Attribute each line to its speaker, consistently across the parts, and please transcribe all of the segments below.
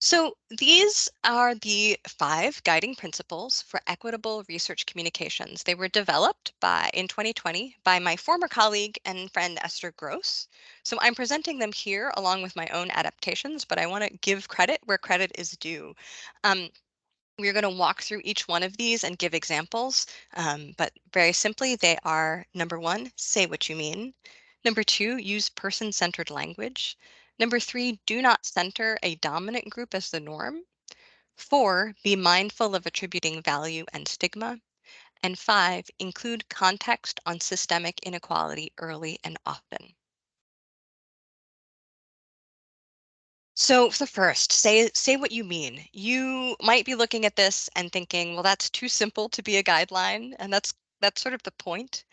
Speaker 1: So these are the 5 guiding principles for equitable research communications. They were developed in 2020 by my former colleague and friend Esther Gross. So I'm presenting them here along with my own adaptations, but I want to give credit where credit is due. Um, we're going to walk through each one of these and give examples, but very simply, they are: number 1, say what you mean; number 2, use person-centered language; number 3, do not center a dominant group as the norm; 4, be mindful of attributing value and stigma; and 5, include context on systemic inequality early and often. So the first, say what you mean. You might be looking at this and thinking, well, that's too simple to be a guideline, and that's sort of the point.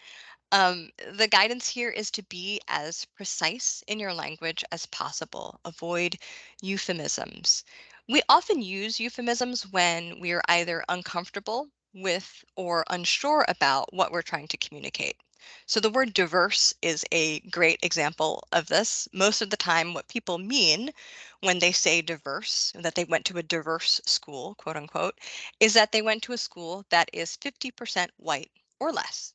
Speaker 1: The guidance here is to be as precise in your language as possible. Avoid euphemisms. We often use euphemisms when we are either uncomfortable with or unsure about what we're trying to communicate. So the word diverse is a great example of this. Most of the time, what people mean when they say diverse, that they went to a diverse school, quote unquote, is that they went to a school that is 50% white or less.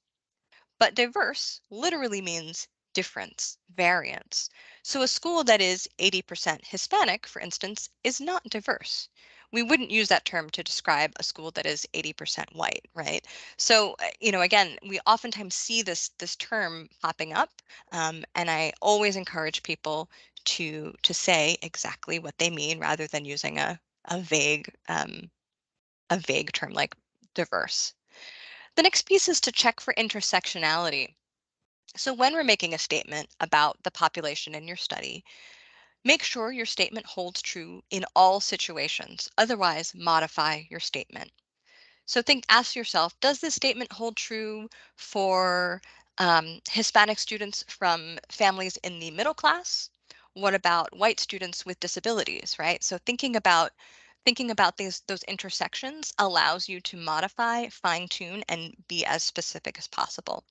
Speaker 1: But diverse literally means difference, variance. So a school that is 80% Hispanic, for instance, is not diverse. We wouldn't use that term to describe a school that is 80% white, right? So, again, we oftentimes see this term popping up, and I always encourage people to say exactly what they mean rather than using a vague term like diverse. The next piece is to check for intersectionality. So when we're making a statement about the population in your study, make sure your statement holds true in all situations. Otherwise, modify your statement. So ask yourself, does this statement hold true for Hispanic students from families in the middle class? What about white students with disabilities, right? So thinking about those intersections allows you to modify, fine tune, and be as specific as possible.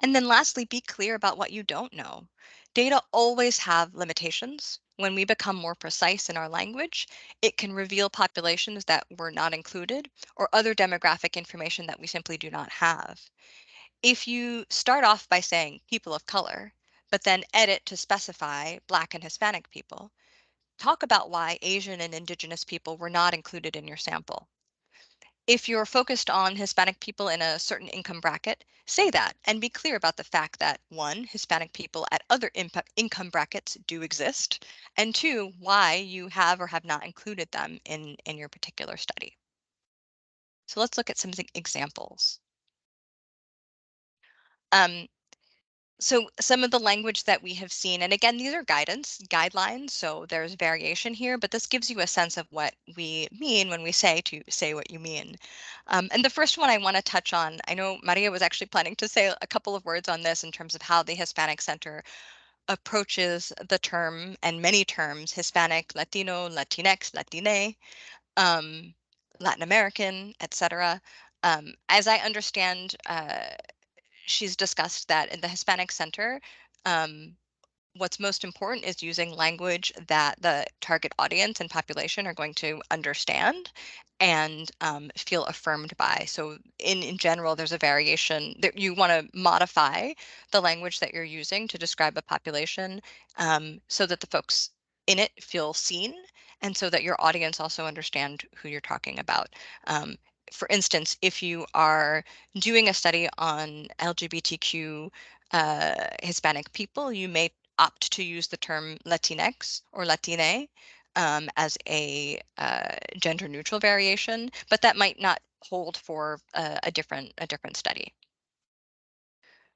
Speaker 1: And then lastly, be clear about what you don't know. Data always have limitations. When we become more precise in our language, it can reveal populations that were not included or other demographic information that we simply do not have. If you start off by saying people of color, but then edit to specify Black and Hispanic people, talk about why Asian and Indigenous people were not included in your sample. If you're focused on Hispanic people in a certain income bracket, say that and be clear about the fact that one, Hispanic people at other income brackets do exist, and two, why you have or have not included them in your particular study. So let's look at some examples. Um, So some of the language that we have seen, and again, these are guidelines, so there's variation here, but this gives you a sense of what we mean when we say what you mean. And the first one I want to touch on, I know Maria was actually planning to say a couple of words on this in terms of how the Hispanic Center approaches the term and many terms: Hispanic, Latino, Latinx, Latine, um, Latin American, etc. As I understand, she's discussed that in the Hispanic Center, um, what's most important is using language that the target audience and population are going to understand and feel affirmed by. So in general, there's a variation that you want to modify the language that you're using to describe a population, so that the folks in it feel seen and so that your audience also understand who you're talking about. Um, for instance, if you are doing a study on LGBTQ Hispanic people, you may opt to use the term Latinx or Latine as a gender neutral variation, but that might not hold for a different study.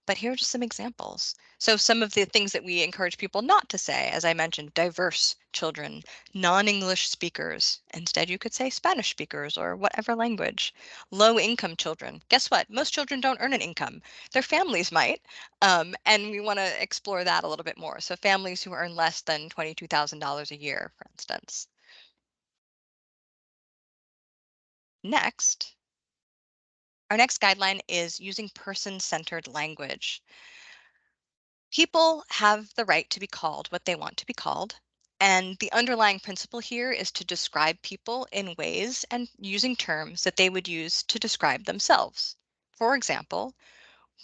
Speaker 1: But here are just some examples. So some of the things that we encourage people not to say, as I mentioned: diverse children, non-English speakers. Instead, you could say Spanish speakers or whatever language. Low-income children. Guess what? Most children don't earn an income. Their families might, and we want to explore that a little bit more. So families who earn less than $22,000 a year, for instance. Next, our next guideline is using person-centered language. People have the right to be called what they want to be called, And the underlying principle here is to describe people in ways and using terms that they would use to describe themselves. For example,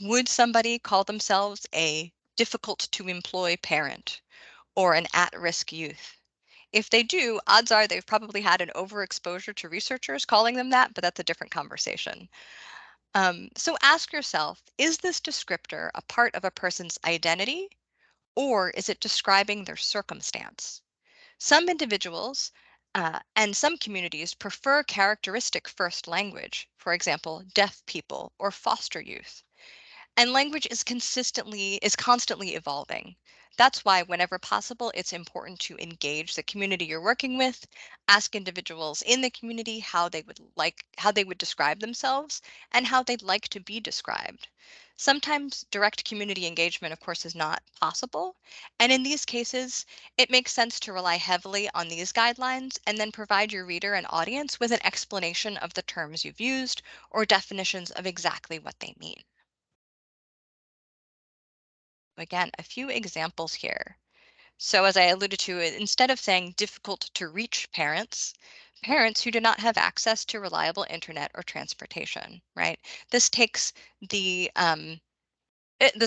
Speaker 1: would somebody call themselves a difficult to employ parent or an at-risk youth? If they do, odds are they've probably had an overexposure to researchers calling them that, but that's a different conversation. So ask yourself, is this descriptor a part of a person's identity or is it describing their circumstance? Some individuals and some communities prefer characteristic first language, for example, deaf people or foster youth. And language is constantly evolving. That's why whenever possible, it's important to engage the community you're working with, ask individuals in the community how they would describe themselves and how they'd like to be described. Sometimes direct community engagement, of course, is not possible. And in these cases, it makes sense to rely heavily on these guidelines and then provide your reader and audience with an explanation of the terms you've used or definitions of exactly what they mean. Again, a few examples here. So as I alluded to, instead of saying difficult to reach parents, parents who do not have access to reliable internet or transportation, right? This takes this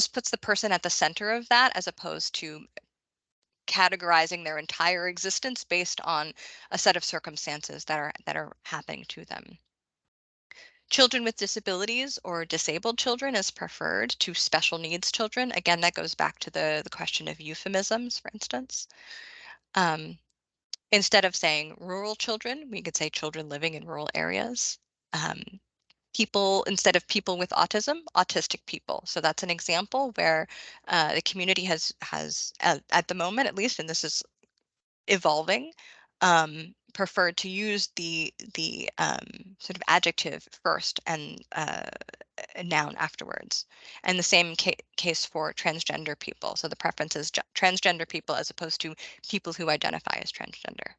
Speaker 1: puts the person at the center of that as opposed to categorizing their entire existence based on a set of circumstances that are happening to them. Children with disabilities or disabled children is preferred to special needs children. Again, that goes back to the question of euphemisms, for instance. Um, Instead of saying rural children, we could say children living in rural areas. Um, instead of people with autism, autistic people. So that's an example where the community has at the moment, at least, and this is evolving, preferred to use the sort of adjective first and a noun afterwards. And the same case for transgender people. So the preference is transgender people as opposed to people who identify as transgender.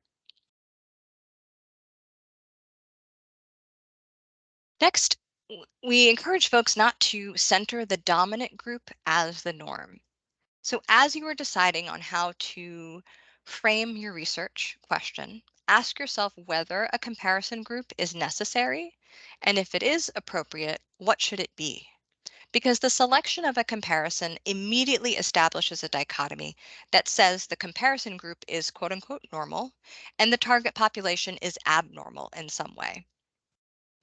Speaker 1: Next, we encourage folks not to center the dominant group as the norm. So as you are deciding on how to frame your research question, ask yourself whether a comparison group is necessary, and if it is appropriate, what should it be? Because the selection of a comparison immediately establishes a dichotomy that says the comparison group is quote unquote normal and the target population is abnormal in some way.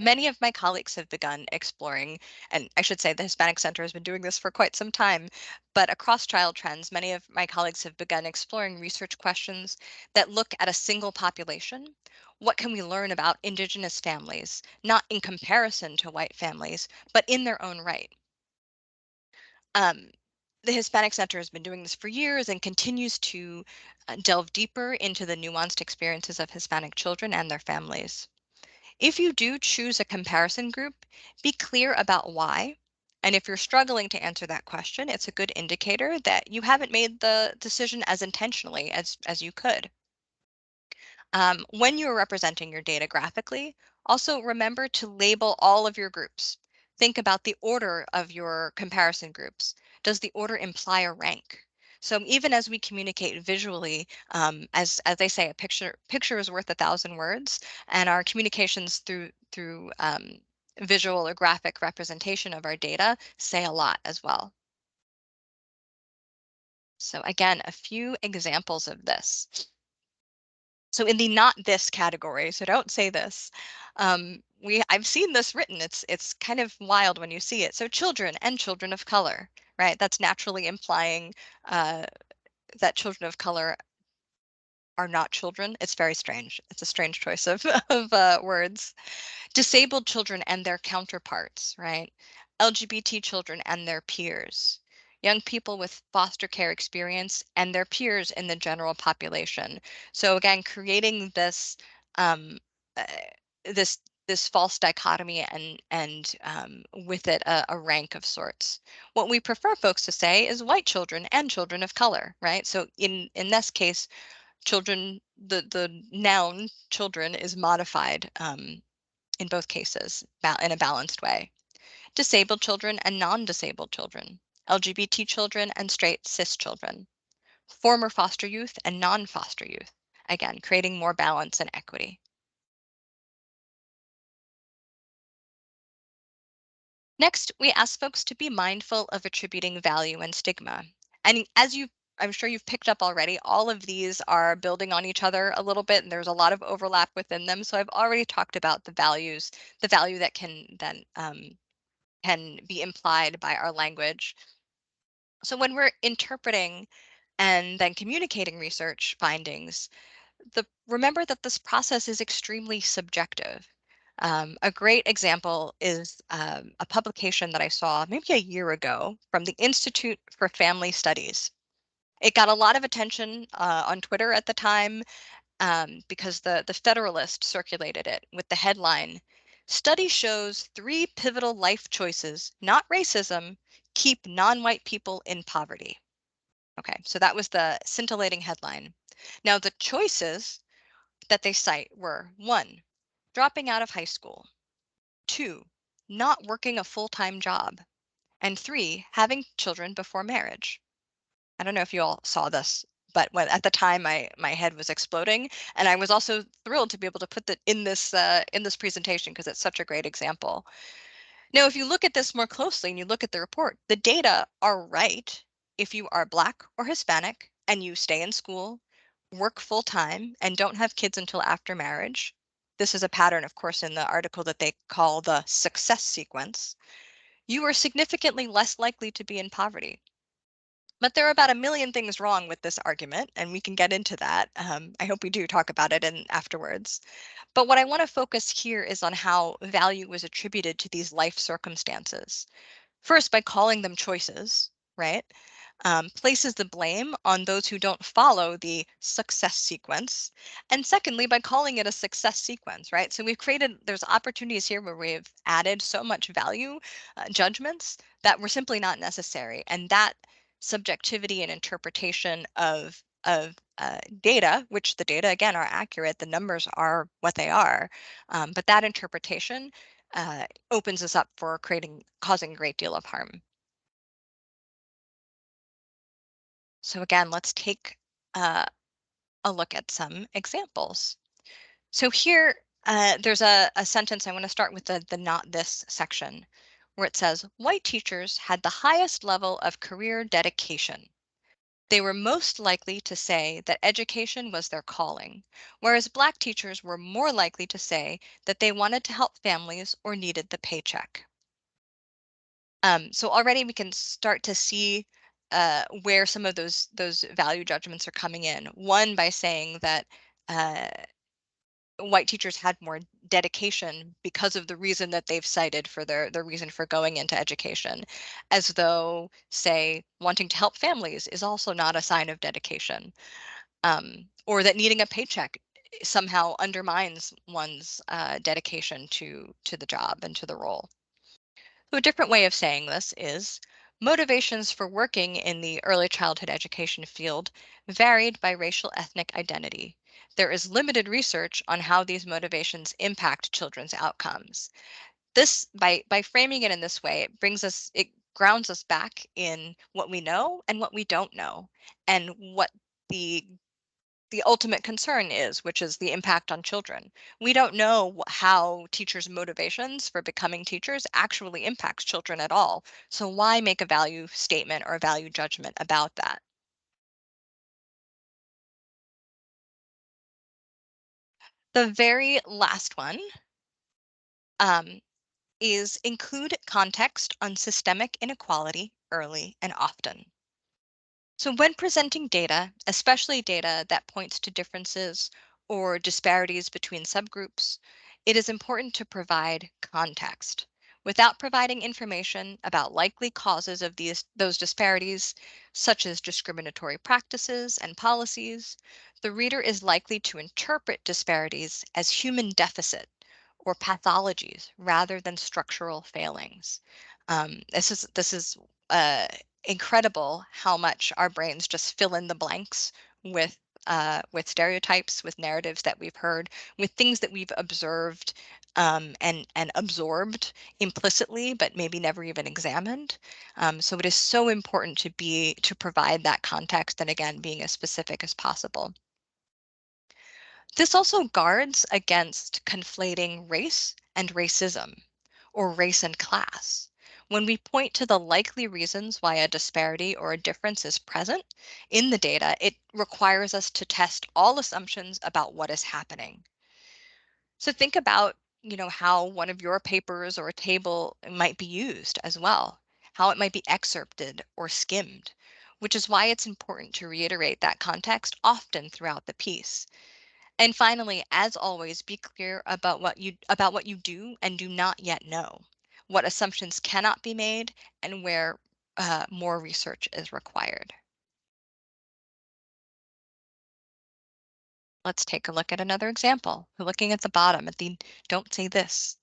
Speaker 1: Many of my colleagues have begun exploring, and I should say the Hispanic Center has been doing this for quite some time, but across trial trends, many of my colleagues have begun exploring research questions that look at a single population. What can we learn about Indigenous families, not in comparison to white families, but in their own right? Um, the Hispanic Center has been doing this for years and continues to delve deeper into the nuanced experiences of Hispanic children and their families. If you do choose a comparison group, be clear about why. And if you're struggling to answer that question, it's a good indicator that you haven't made the decision as intentionally as you could. When you're representing your data graphically, also remember to label all of your groups. Think about the order of your comparison groups. Does the order imply a rank? So even as we communicate visually, as they say, a picture is worth 1,000 words, and our communications through visual or graphic representation of our data say a lot as well. So again, a few examples of this. So in the not this category, so don't say this. I've seen this written. It's kind of wild when you see it. So children and children of color, right? That's naturally implying uh, that children of color are not children. It's very strange. It's a strange choice of of words. Disabled children and their counterparts, right? LGBT children and their peers, young people with foster care experience and their peers in the general population. So again, creating um, uh, this this false dichotomy and with it a rank of sorts. What we prefer folks to say is white children and children of color, right? So in this case, children, the noun children is modified in both cases in a balanced way. Disabled children and non-disabled children, LGBT children and straight cis children, former foster youth, and non-foster youth. Again, creating more balance and equity. Next, we ask folks to be mindful of attributing value and stigma. And I'm sure you've picked up already, all of these are building on each other a little bit, and there's a lot of overlap within them. So I've already talked about the value that can be implied by our language. So when we're interpreting and then communicating research findings, remember that this process is extremely subjective. A great example is a publication that I saw maybe a year ago from the Institute for Family Studies. It got a lot of attention on Twitter at the time because the Federalist circulated it with the headline, "Study shows three pivotal life choices, not racism, keep non-white people in poverty." Okay, so that was the scintillating headline. Now, the choices that they cite were: one, dropping out of high school; two, not working a full time job; and three, having children before marriage. I don't know if you all saw this, but at the time my head was exploding, and I was also thrilled to be able to put that in this presentation because it's such a great example. Now, if you look at this more closely and you look at the report, the data are right. If you are Black or Hispanic and you stay in school, work full time, and don't have kids until after marriage, this is a pattern, of course, in the article that they call the success sequence, you are significantly less likely to be in poverty. But there are about a million things wrong with this argument, and we can get into that. I hope we do talk about it afterwards. But what I want to focus here is on how value was attributed to these life circumstances. First, by calling them choices, right? Places the blame on those who don't follow the success sequence. And secondly, by calling it a success sequence, right? So there's opportunities here where we've added so much value judgments that were simply not necessary. And that subjectivity and interpretation of data, which the data again are accurate, the numbers are what they are, but that interpretation opens us up for causing a great deal of harm. So again, let's take uh, a look at some examples. So here, there's a sentence. I want to start with the not this section, where it says, white teachers had the highest level of career dedication. They were most likely to say that education was their calling, whereas Black teachers were more likely to say that they wanted to help families or needed the paycheck. So already we can start to see where some of those value judgments are coming in. One, by saying that uh, white teachers had more dedication because of the reason that they've cited for their reason for going into education, as though, say, wanting to help families is also not a sign of dedication, or that needing a paycheck somehow undermines one's dedication to the job and to the role. So a different way of saying this is motivations for working in the early childhood education field varied by racial ethnic identity. There is limited research on how these motivations impact children's outcomes. This by framing it in this way, it grounds us back in what we know and what we don't know, and what the the ultimate concern is, which is the impact on children. We don't know how teachers' motivations for becoming teachers actually impacts children at all. So why make a value statement or a value judgment about that? The very last one um, is include context on systemic inequality early and often. So when presenting data, especially data that points to differences or disparities between subgroups, it is important to provide context. Without providing information about likely causes of those disparities, such as discriminatory practices and policies, the reader is likely to interpret disparities as human deficit or pathologies rather than structural failings. This is incredible how much our brains just fill in the blanks with with stereotypes, with narratives that we've heard, with things that we've observed and absorbed implicitly, but maybe never even examined. So it is so important to provide that context, and again, being as specific as possible. This also guards against conflating race and racism, or race and class. When we point to the likely reasons why a disparity or a difference is present in the data, it requires us to test all assumptions about what is happening. So think about, how one of your papers or a table might be used as well, how it might be excerpted or skimmed, which is why it's important to reiterate that context often throughout the piece. And finally, as always, be clear about what you do and do not yet know, what assumptions cannot be made, and where more research is required. Let's take a look at another example. We're looking at the bottom at the "Don't say this."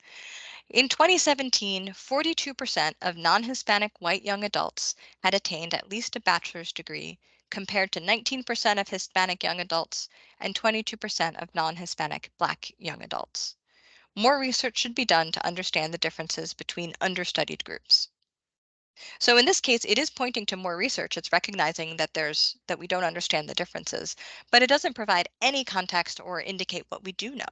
Speaker 1: In 2017, 42% of non-Hispanic white young adults had attained at least a bachelor's degree, compared to 19% of Hispanic young adults and 22% of non-Hispanic Black young adults. More research should be done to understand the differences between understudied groups. So in this case, it is pointing to more research. It's recognizing that we don't understand the differences, but it doesn't provide any context or indicate what we do know.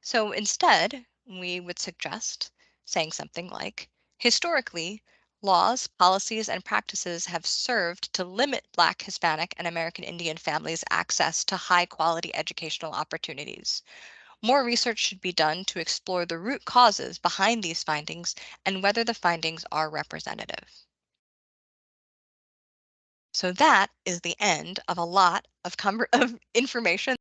Speaker 1: So instead, we would suggest saying something like, historically, laws, policies, and practices have served to limit Black, Hispanic, and American Indian families' access to high quality educational opportunities. More research should be done to explore the root causes behind these findings and whether the findings are representative. So that is the end of a lot of information